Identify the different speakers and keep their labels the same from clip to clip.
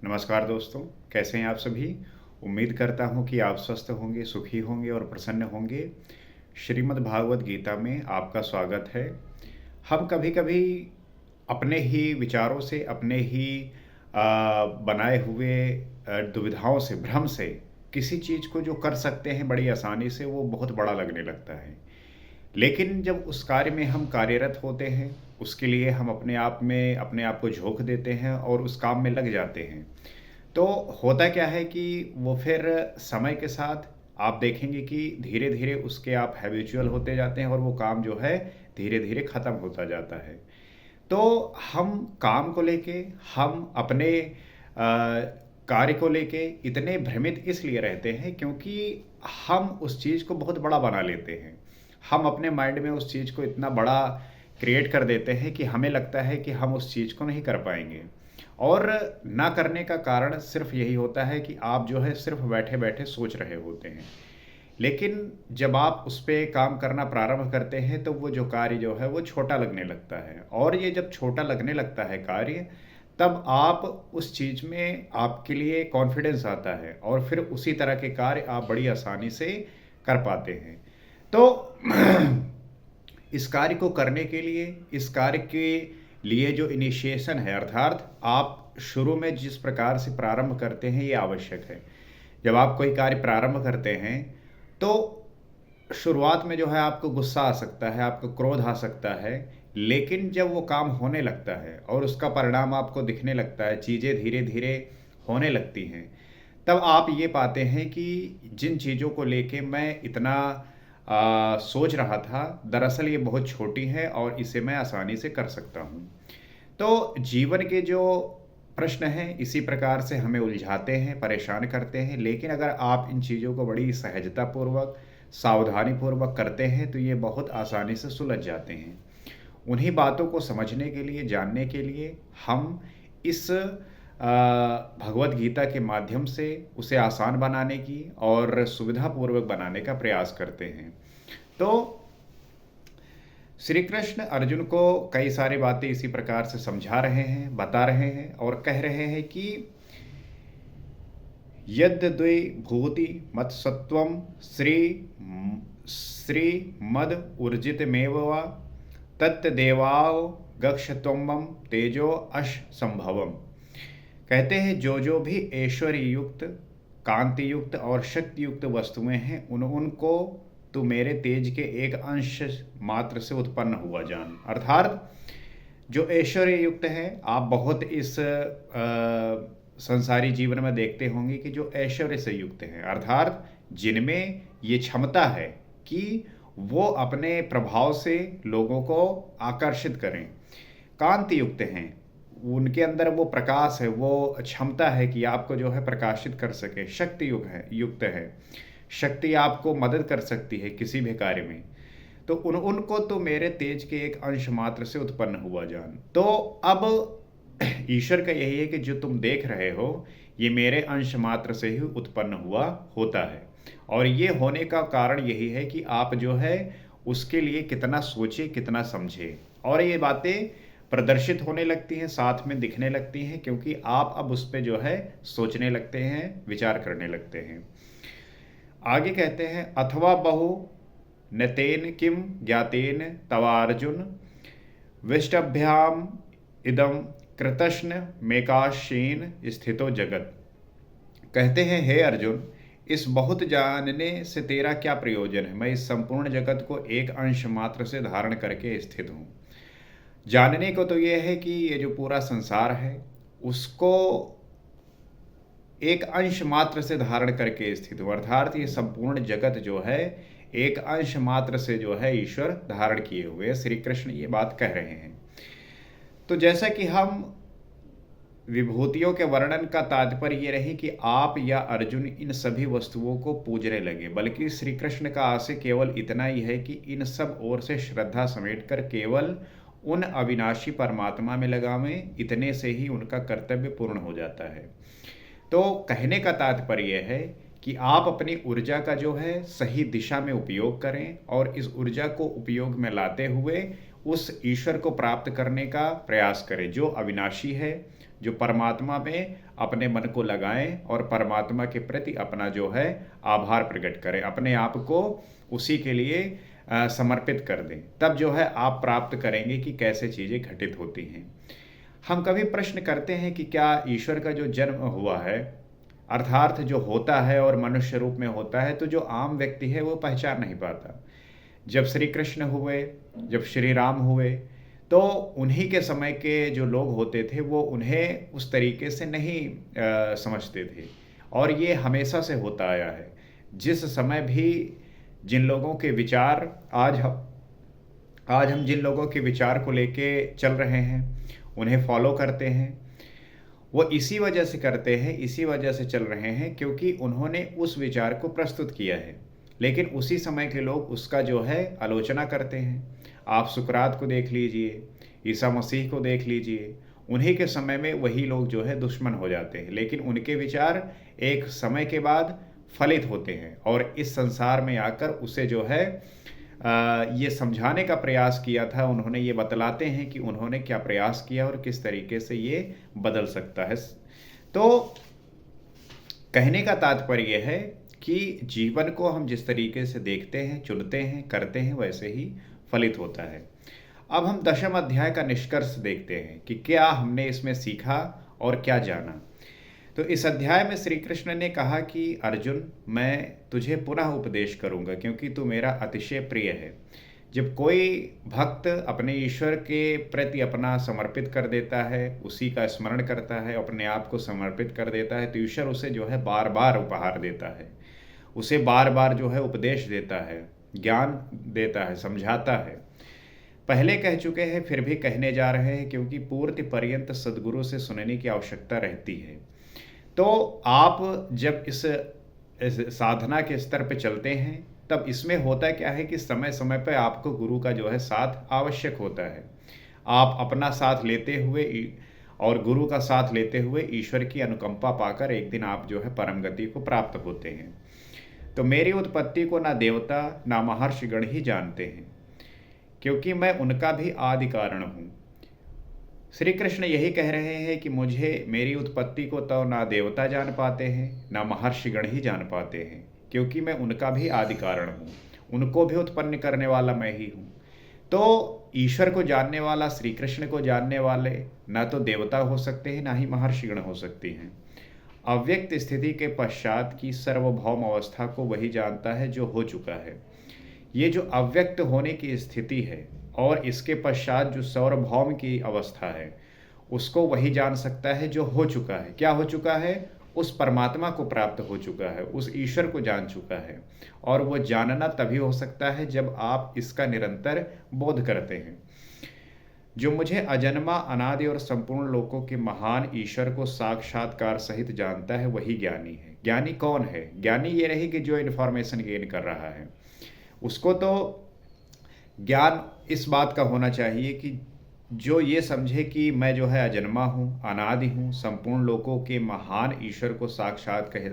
Speaker 1: नमस्कार दोस्तों, कैसे हैं आप सभी? उम्मीद करता हूँ कि आप स्वस्थ होंगे, सुखी होंगे और प्रसन्न होंगे। श्रीमद् भागवत गीता में आपका स्वागत है। हम कभी-कभी अपने ही विचारों से, अपने ही बनाए हुए दुविधाओं से, भ्रम से किसी चीज़ को जो कर सकते हैं बड़ी आसानी से, वो बहुत बड़ा लगने लगता है। लेकिन जब उस कार्य में हम कार्यरत होते हैं, उसके लिए हम अपने आप को झोंक देते हैं और उस काम में लग जाते हैं। तो होता क्या है कि वो फिर समय के साथ आप देखेंगे कि धीरे-धीरे उसके आप हैबिचुअल होते जाते हैं और वो काम जो है धीरे-धीरे ख़त्म होता जाता है। तो हम काम को लेके, हम अपने कार्य को लेके इतने भ्रमित इसलिए रहते हैं क्योंकि हम उस चीज़ को बहुत बड़ा बना लेते हैं। हम अपने माइंड में उस चीज़ को इतना बड़ा क्रिएट कर देते हैं कि हमें लगता है कि हम उस चीज़ को नहीं कर पाएँगे। और ना करने का कारण सिर्फ़ यही होता है कि आप जो है सिर्फ़ बैठे-बैठे सोच रहे होते हैं। लेकिन जब आप उस पे काम करना प्रारंभ करते हैं तो वो जो कार्य जो है वो छोटा लगने लगता है और ये जब छोटा लगने लगता है कार्य, तब आप उस चीज़ में आपके लिए कॉन्फिडेंस आता है और फिर उसी तरह के कार्य आप बड़ी आसानी से कर पाते हैं। तो इस कार्य को करने के लिए, इस कार्य के लिए जो इनिशिएशन है अर्थात आप शुरू में जिस प्रकार से प्रारंभ करते हैं ये आवश्यक है। जब आप कोई कार्य प्रारंभ करते हैं, तो शुरुआत में जो है आपको गुस्सा आ सकता है, आपको क्रोध आ सकता है, लेकिन जब वो काम होने लगता है और उसका परिणाम आपको दिखने लगता है, चीज़ें धीरे-धीरे होने लगती हैं, तब आप ये पाते हैं कि जिन चीज़ों को लेके मैं इतना सोच रहा था, दरअसल ये बहुत छोटी हैं और इसे मैं आसानी से कर सकता हूँ। तो जीवन के जो प्रश्न हैं, इसी प्रकार से हमें उलझाते हैं, परेशान करते हैं, लेकिन अगर आप इन चीज़ों को बड़ी सहजतापूर्वक, सावधानीपूर्वक करते हैं, तो ये बहुत आसानी से सुलझ जाते हैं। उन्हीं बातों को समझने के लिए, जानने के लिए हम इस भगवद गीता के माध्यम से उसे आसान बनाने की और सुविधापूर्वक बनाने का प्रयास करते हैं। तो श्री कृष्ण अर्जुन को कई सारी बातें इसी प्रकार से समझा रहे हैं, बता रहे हैं और कह रहे हैं कि यद्द्वै भूति मत्सत्वं श्रीमद् ऊर्जितमेव वा तत्तदेवाव गच्छत्वं तेजो अश संभवम। कहते हैं जो भी ऐश्वर्य युक्त, कांति युक्त और शक्ति युक्त वस्तुएं हैं उनको तू मेरे तेज के एक अंश मात्र से उत्पन्न हुआ जान। अर्थात जो ऐश्वर्य युक्त है, आप बहुत इस संसारी जीवन में देखते होंगे कि जो ऐश्वर्य से युक्त हैं, अर्थात जिनमें ये क्षमता है कि वो अपने प्रभाव से लोगों को आकर्षित करें, कांति युक्त हैं, उनके अंदर वो प्रकाश है, वो क्षमता है कि आपको जो है प्रकाशित कर सके, शक्ति युक्त है, शक्ति आपको मदद कर सकती है किसी भी कार्य में। तो उनको तो मेरे तेज के एक अंश मात्र से उत्पन्न हुआ जान। तो अब ईश्वर का यही है कि जो तुम देख रहे हो ये मेरे अंश मात्र से ही उत्पन्न हुआ होता है और ये होने का कारण यही है कि आप जो है उसके लिए कितना सोचे, कितना समझे और ये बातें प्रदर्शित होने लगती हैं, साथ में दिखने लगती हैं क्योंकि आप अब उस पे जो है सोचने लगते हैं, विचार करने लगते हैं। आगे कहते हैं अथवा बहु न तेन किम ज्ञातेन तवार्जुन विष्टभ्याम इदम कृतश्न मेकाशीन स्थितो जगत। कहते हैं हे अर्जुन, इस बहुत जानने से तेरा क्या प्रयोजन है? मैं इस संपूर्ण जगत को एक अंश मात्र से धारण करके स्थित हूँ। जानने को तो यह है कि ये जो पूरा संसार है उसको एक अंश मात्र से धारण करके स्थित हूँ, अर्थात ये संपूर्ण जगत जो है एक अंश मात्र से जो है ईश्वर धारण किए हुए, श्री कृष्ण ये बात कह रहे हैं। तो जैसा कि हम विभूतियों के वर्णन का तात्पर्य ये रही कि आप या अर्जुन इन सभी वस्तुओं को पूजने लगे, बल्कि श्री कृष्ण का आशय केवल इतना ही है कि इन सब ओर से श्रद्धा समेटकर केवल उन अविनाशी परमात्मा में लगावें, इतने से ही उनका कर्तव्य पूर्ण हो जाता है। तो कहने का तात्पर्य है कि आप अपनी ऊर्जा का जो है सही दिशा में उपयोग करें और इस ऊर्जा को उपयोग में लाते हुए उस ईश्वर को प्राप्त करने का प्रयास करें जो अविनाशी है, जो परमात्मा में अपने मन को लगाएं और परमात्मा के प्रति अपना जो है आभार प्रकट करें, अपने आप को उसी के लिए समर्पित कर दें। तब जो है आप प्राप्त करेंगे कि कैसे चीज़ें घटित होती हैं। हम कभी प्रश्न करते हैं कि क्या ईश्वर का जो जन्म हुआ है, अर्थात जो होता है और मनुष्य रूप में होता है, तो जो आम व्यक्ति है वो पहचान नहीं पाता। जब श्री कृष्ण हुए, जब श्री राम हुए, तो उन्हीं के समय के जो लोग होते थे वो उन्हें उस तरीके से नहीं समझते थे, और ये हमेशा से होता आया है। जिस समय भी जिन लोगों के विचार आज हम जिन लोगों के विचार को लेके चल रहे हैं, उन्हें फॉलो करते हैं, वो इसी वजह से करते हैं, इसी वजह से चल रहे हैं क्योंकि उन्होंने उस विचार को प्रस्तुत किया है। लेकिन उसी समय के लोग उसका जो है आलोचना करते हैं। आप सुकरात को देख लीजिए, ईसा मसीह को देख लीजिए, उन्हीं के समय में वही लोग जो है दुश्मन हो जाते हैं, लेकिन उनके विचार एक समय के बाद फलित होते हैं और इस संसार में आकर उसे जो है ये समझाने का प्रयास किया था। उन्होंने ये बतलाते हैं कि उन्होंने क्या प्रयास किया और किस तरीके से ये बदल सकता है। तो कहने का तात्पर्य है कि जीवन को हम जिस तरीके से देखते हैं, चुनते हैं, करते हैं, वैसे ही फलित होता है। अब हम दशम अध्याय का निष्कर्ष देखते हैं कि क्या हमने इसमें सीखा और क्या जाना। तो इस अध्याय में श्री कृष्ण ने कहा कि अर्जुन, मैं तुझे पुनः उपदेश करूंगा क्योंकि तू मेरा अतिशय प्रिय है। जब कोई भक्त अपने ईश्वर के प्रति अपना समर्पित कर देता है, उसी का स्मरण करता है, अपने आप को समर्पित कर देता है, तो ईश्वर उसे जो है बार बार उपहार देता है, उसे बार बार जो है उपदेश देता है, ज्ञान देता है, समझाता है। पहले कह चुके हैं, फिर भी कहने जा रहे हैं, क्योंकि पूर्ति पर्यंत सद्गुरु से सुनने की आवश्यकता रहती है। तो आप जब इस साधना के स्तर पे चलते हैं, तब इसमें होता क्या है कि समय समय पर आपको गुरु का जो है साथ आवश्यक होता है। आप अपना साथ लेते हुए और गुरु का साथ लेते हुए ईश्वर की अनुकंपा पाकर एक दिन आप जो है परम गति को प्राप्त होते हैं। तो मेरी उत्पत्ति को ना देवता ना महर्षिगण ही जानते हैं, क्योंकि मैं उनका भी आदि कारण हूँ। श्री कृष्ण यही कह रहे हैं कि मुझे, मेरी उत्पत्ति को तो ना देवता जान पाते हैं, ना महर्षिगण ही जान पाते हैं, क्योंकि मैं उनका भी आदि कारण हूँ, उनको भी उत्पन्न करने वाला मैं ही हूँ। तो ईश्वर को जानने वाला, श्री कृष्ण को जानने वाले ना तो देवता हो सकते हैं, ना ही महर्षिगण हो सकते हैं। अव्यक्त स्थिति के पश्चात की सार्वभौम अवस्था को वही जानता है जो हो चुका है। ये जो अव्यक्त होने की स्थिति है और इसके पश्चात जो सार्वभौम की अवस्था है, उसको वही जान सकता है जो हो चुका है। क्या हो चुका है? उस परमात्मा को प्राप्त हो चुका है, उस ईश्वर को जान चुका है। और वो जानना तभी हो सकता है जब आप इसका निरंतर बोध करते हैं। जो मुझे अजन्मा, अनादि और संपूर्ण लोकों के महान ईश्वर को साक्षात्कार सहित जानता है, वही ज्ञानी है। ज्ञानी कौन है? ज्ञानी ये नहीं कि जो इन्फॉर्मेशन गेन कर रहा है, उसको तो ज्ञान इस बात का होना चाहिए कि जो ये समझे कि मैं जो है अजन्मा हूँ, अनादि हूँ, संपूर्ण लोकों के महान ईश्वर को साक्षात कह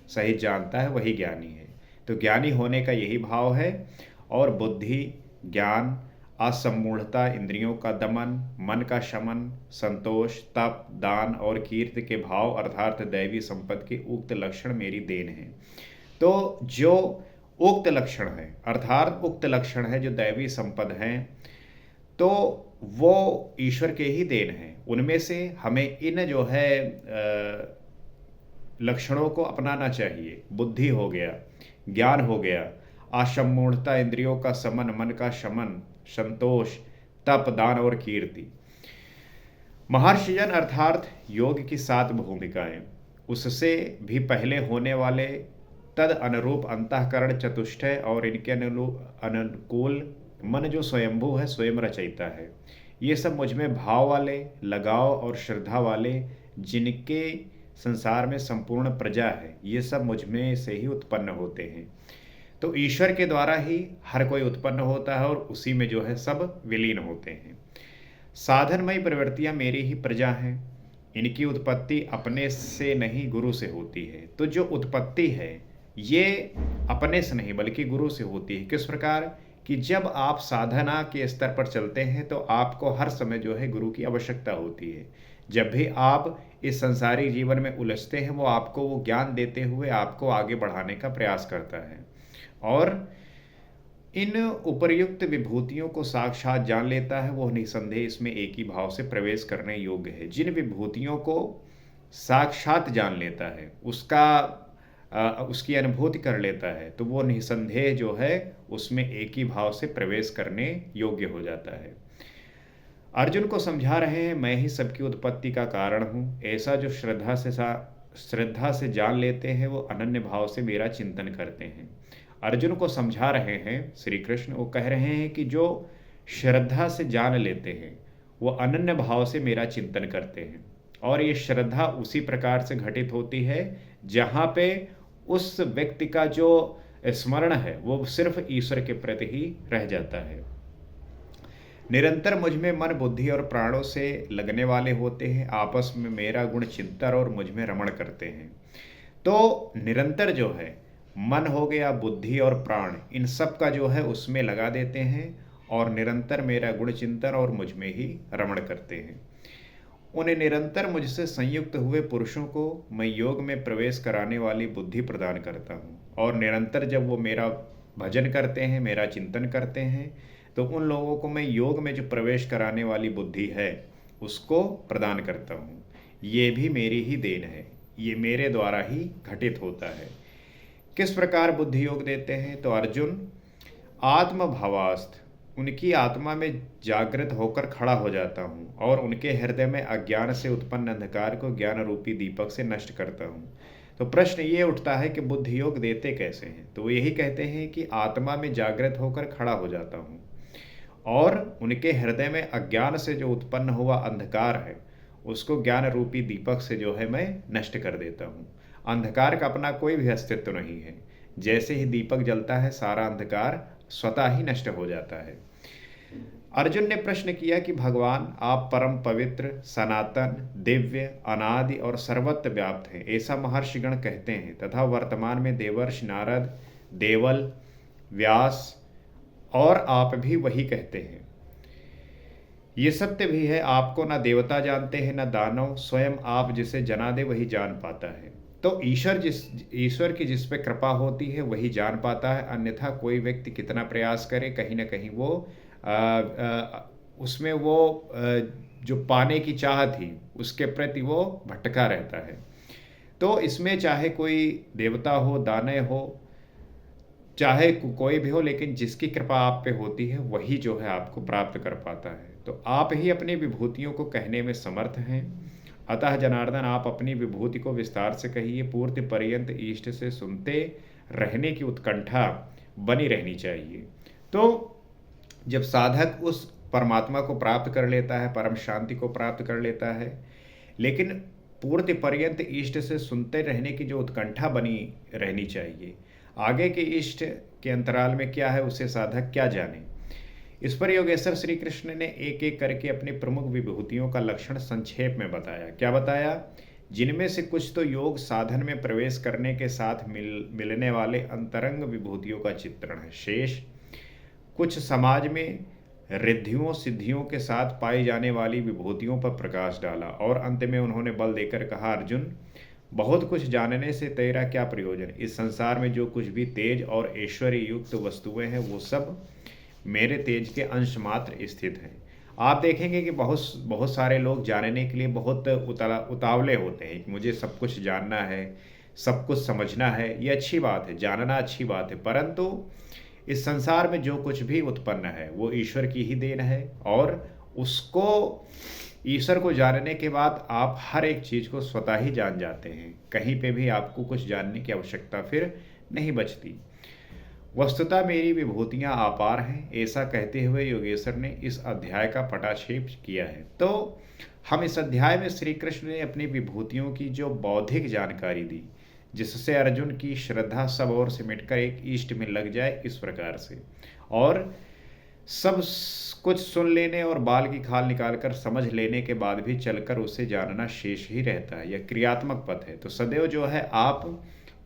Speaker 1: सहित जानता है, वही ज्ञानी है। तो ज्ञानी होने का यही भाव है। और बुद्धि, ज्ञान, असम्मूढ़ता, इंद्रियों का दमन, मन का शमन, संतोष, तप, दान और कीर्ति के भाव अर्थात दैवी संपत्ति के उक्त लक्षण मेरी देन है। तो जो उक्त लक्षण है, अर्थात उक्त लक्षण है जो दैवी संपद हैं, तो वो ईश्वर के ही देन हैं। उनमें से हमें इन जो है लक्षणों को अपनाना चाहिए। बुद्धि हो गया, ज्ञान हो गया, असम्मूढ़ता, इंद्रियों का समन, मन का शमन, संतोष, तप, दान और कीर्ति। महर्षिजन अर्थात योग की 7 भूमिकाएं, उससे भी पहले होने वाले तद अनुरूप अंतःकरण चतुष्टय और इनके अनुकूल मन जो स्वयंभू है, स्वयं रचयिता है। ये सब मुझ में भाव वाले, लगाव और श्रद्धा वाले, जिनके संसार में संपूर्ण प्रजा है, ये सब मुझ में से ही उत्पन्न होते हैं। तो ईश्वर के द्वारा ही हर कोई उत्पन्न होता है और उसी में जो है सब विलीन होते हैं। साधनमयी प्रवृत्तियां मेरी ही प्रजा हैं। इनकी उत्पत्ति अपने से नहीं, गुरु से होती है। तो जो उत्पत्ति है ये अपने से नहीं बल्कि गुरु से होती है। किस प्रकार कि जब आप साधना के स्तर पर चलते हैं तो आपको हर समय जो है गुरु की आवश्यकता होती है। जब भी आप इस संसारी जीवन में उलझते हैं, वो आपको वो ज्ञान देते हुए आपको आगे बढ़ाने का प्रयास करता है। और इन उपर्युक्त विभूतियों को साक्षात जान लेता है, वो निसंदेह इसमें एक ही भाव से प्रवेश करने योग्य है। जिन विभूतियों को साक्षात जान लेता है, उसकी अनुभूति कर लेता है, तो वो निसंदेह जो है उसमें एक ही भाव से प्रवेश करने योग्य हो जाता है। अर्जुन को समझा रहे हैं, मैं ही सबकी उत्पत्ति का कारण हूँ। ऐसा जो श्रद्धा से जान लेते हैं, वो अनन्य भाव से मेरा चिंतन करते हैं। अर्जुन को समझा रहे हैं श्री कृष्ण, वो कह रहे हैं कि जो श्रद्धा से जान लेते हैं, वो अनन्य भाव से मेरा चिंतन करते हैं। और ये श्रद्धा उसी प्रकार से घटित होती है जहाँ पे उस व्यक्ति का जो स्मरण है वो सिर्फ ईश्वर के प्रति ही रह जाता है। निरंतर मुझ में मन, बुद्धि और प्राणों से लगने वाले होते हैं, आपस में मेरा गुण चिंतन और मुझ में रमण करते हैं। तो निरंतर जो है मन हो गया, बुद्धि और प्राण, इन सब का जो है उसमें लगा देते हैं और निरंतर मेरा गुण चिंतन और मुझ में ही रमण करते हैं। उन्हें निरंतर मुझसे संयुक्त हुए पुरुषों को मैं योग में प्रवेश कराने वाली बुद्धि प्रदान करता हूँ। और निरंतर जब वो मेरा भजन करते हैं, मेरा चिंतन करते हैं, तो उन लोगों को मैं योग में जो प्रवेश कराने वाली बुद्धि है उसको प्रदान करता हूँ। ये भी मेरी ही देन है, ये मेरे द्वारा ही घटित होता है। किस प्रकार बुद्धि योग देते हैं? तो अर्जुन आत्मभावास्थ, उनकी आत्मा में जागृत होकर खड़ा हो जाता हूँ और उनके हृदय में अज्ञान से उत्पन्न अंधकार को ज्ञान रूपी दीपक से नष्ट करता हूँ। तो प्रश्न ये उठता है कि बुद्धि योग देते कैसे हैं? तो वो यही कहते हैं कि आत्मा में जागृत होकर खड़ा हो जाता हूँ और उनके हृदय में अज्ञान से जो उत्पन्न हुआ अंधकार है उसको ज्ञान रूपी दीपक से जो है मैं नष्ट कर देता हूँ। अंधकार का अपना कोई भी अस्तित्व नहीं है। जैसे ही दीपक जलता है, सारा अंधकार स्वतः ही नष्ट हो जाता है। अर्जुन ने प्रश्न किया कि भगवान, आप परम पवित्र, सनातन, दिव्य, अनादि और सर्वत्र व्याप्त हैं, ऐसा महर्षिगण कहते हैं, तथा वर्तमान में देवर्षि नारद, देवल, व्यास और आप भी वही कहते हैं। ये सत्य भी है, आपको न देवता जानते हैं न दानव, स्वयं आप जिसे जना दे वही जान पाता है। तो ईश्वर की जिस पे कृपा होती है वही जान पाता है, अन्यथा कोई व्यक्ति कितना प्रयास करे, कहीं ना कहीं वो उसमें वो जो पाने की चाह थी उसके प्रति वो भटका रहता है। तो इसमें चाहे कोई देवता हो, दानव हो, चाहे कोई भी हो, लेकिन जिसकी कृपा आप पे होती है वही जो है आपको प्राप्त कर पाता है। तो आप ही अपनी विभूतियों को कहने में समर्थ हैं। अतः जनार्दन, आप अपनी विभूति को विस्तार से कहिए। पूर्ति पर्यंत इष्ट से सुनते रहने की उत्कंठा बनी रहनी चाहिए। तो जब साधक उस परमात्मा को प्राप्त कर लेता है, परम शांति को प्राप्त कर लेता है, लेकिन पूर्ति पर्यंत इष्ट से सुनते रहने की जो उत्कंठा बनी रहनी चाहिए, आगे के इष्ट के अंतराल में क्या है उसे साधक क्या जाने। इस पर योगेश्वर श्री कृष्ण ने एक एक करके अपनी प्रमुख विभूतियों का लक्षण संक्षेप में बताया। क्या बताया? जिनमें से कुछ तो योग साधन में प्रवेश करने के साथ मिलने वाले अंतरंग विभूतियों का चित्रण है। शेष कुछ समाज में रिद्धियों सिद्धियों के साथ पाई जाने वाली विभूतियों पर प्रकाश डाला और अंत में उन्होंने बल देकर कहा, अर्जुन, बहुत कुछ जानने से तेरा क्या प्रयोजन? इस संसार में जो कुछ भी तेज और ऐश्वर्य युक्त वस्तुएं हैं वो सब मेरे तेज के अंश मात्र स्थित हैं। आप देखेंगे कि बहुत सारे लोग जानने के लिए बहुत उतावले होते हैं कि मुझे सब कुछ जानना है, सब कुछ समझना है। ये अच्छी बात है, जानना अच्छी बात है, परंतु इस संसार में जो कुछ भी उत्पन्न है वो ईश्वर की ही देन है और उसको ईश्वर को जानने के बाद आप हर एक चीज़ को स्वतः ही जान जाते हैं। कहीं पे भी आपको कुछ जानने की आवश्यकता फिर नहीं बचती। वस्तुतः मेरी विभूतियाँ अपार हैं, ऐसा कहते हुए योगेश्वर ने इस अध्याय का पटाक्षेप किया है। तो हम इस अध्याय में श्री कृष्ण ने अपनी विभूतियों की जो बौद्धिक जानकारी दी, जिससे अर्जुन की श्रद्धा सब ओर से मिटकर एक इष्ट में लग जाए, इस प्रकार से। और सब कुछ सुन लेने और बाल की खाल निकालकर समझ लेने के बाद भी चलकर उसे जानना शेष ही रहता है। यह क्रियात्मक पथ है। तो सदैव जो है आप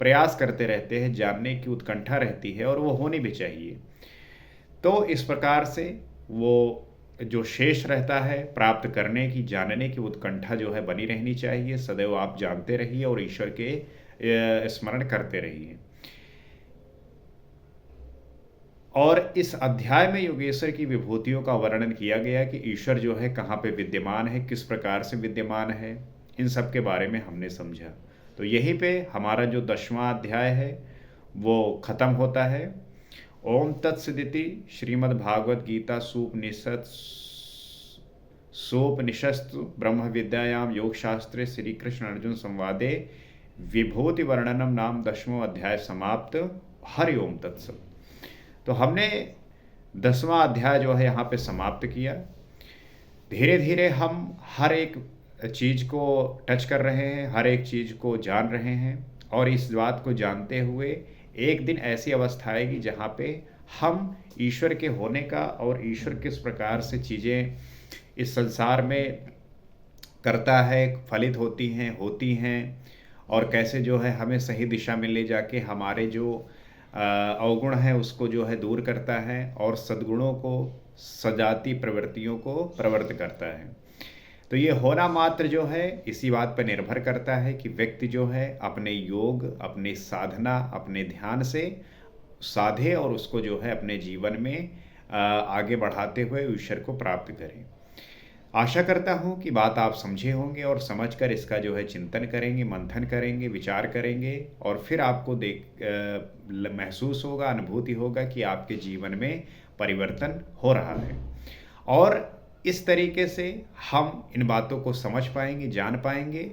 Speaker 1: प्रयास करते रहते हैं, जानने की उत्कंठा रहती है और वो होनी भी चाहिए। तो इस प्रकार से वो जो शेष रहता है प्राप्त करने की, जानने की उत्कंठा जो है बनी रहनी चाहिए। सदैव आप जानते रहिए और ईश्वर के स्मरण करते रहिए। और इस अध्याय में योगेश्वर की विभूतियों का वर्णन किया गया कि ईश्वर जो है कहाँ पे विद्यमान है, किस प्रकार से विद्यमान है, इन सब के बारे में हमने समझा। तो यहीं पे हमारा जो 10वां अध्याय है वो खत्म होता है। ओम तत्सदिति श्रीमद्भागवत गीता सोपनिषस्तु ब्रह्म विद्यायाम योग शास्त्रे श्री कृष्ण अर्जुन संवादे विभूति वर्णनम नाम 10वां अध्याय समाप्त। हरि ओम तत्सत। तो हमने 10वां अध्याय जो है यहाँ पे समाप्त किया। धीरे धीरे हम हर एक चीज़ को टच कर रहे हैं, हर एक चीज़ को जान रहे हैं, और इस बात को जानते हुए एक दिन ऐसी अवस्था आएगी जहाँ पे हम ईश्वर के होने का और ईश्वर किस प्रकार से चीज़ें इस संसार में करता है, फलित होती हैं और कैसे जो है हमें सही दिशा में ले जाके हमारे जो अवगुण है उसको जो है दूर करता है और सद्गुणों को, सजाती प्रवृत्तियों को प्रवृत्त करता है। तो ये होना मात्र जो है इसी बात पर निर्भर करता है कि व्यक्ति जो है अपने योग, अपनी साधना, अपने ध्यान से साधे और उसको जो है अपने जीवन में आगे बढ़ाते हुए ईश्वर को प्राप्त करें। आशा करता हूँ कि बात आप समझे होंगे और समझकर इसका जो है चिंतन करेंगे, मंथन करेंगे, विचार करेंगे, और फिर आपको महसूस होगा, अनुभूति होगा कि आपके जीवन में परिवर्तन हो रहा है। और इस तरीके से हम इन बातों को समझ पाएंगे, जान पाएंगे।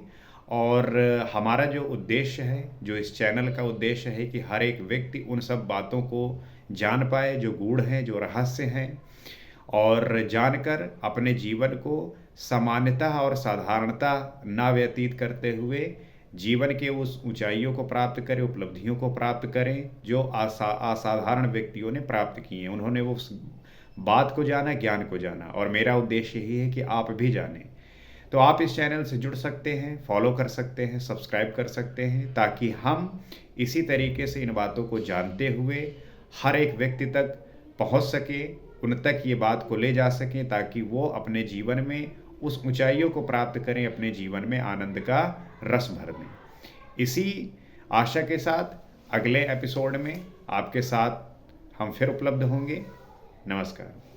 Speaker 1: और हमारा जो उद्देश्य है, जो इस चैनल का उद्देश्य है कि हर एक व्यक्ति उन सब बातों को जान पाए जो गूढ़ हैं, जो रहस्य हैं, और जानकर अपने जीवन को सामान्यता और साधारणता ना व्यतीत करते हुए जीवन के उस ऊंचाइयों को प्राप्त करें, उपलब्धियों को प्राप्त करें जो असाधारण व्यक्तियों ने प्राप्त किए हैं। उन्होंने वो उस बात को जाना, ज्ञान को जाना, और मेरा उद्देश्य यही है कि आप भी जानें। तो आप इस चैनल से जुड़ सकते हैं, फॉलो कर सकते हैं, सब्सक्राइब कर सकते हैं, ताकि हम इसी तरीके से इन बातों को जानते हुए हर एक व्यक्ति तक पहुंच सके, उन तक ये बात को ले जा सकें, ताकि वो अपने जीवन में उस ऊंचाइयों को प्राप्त करें, अपने जीवन में आनंद का रस भर दें। इसी आशा के साथ अगले एपिसोड में आपके साथ हम फिर उपलब्ध होंगे। नमस्कार।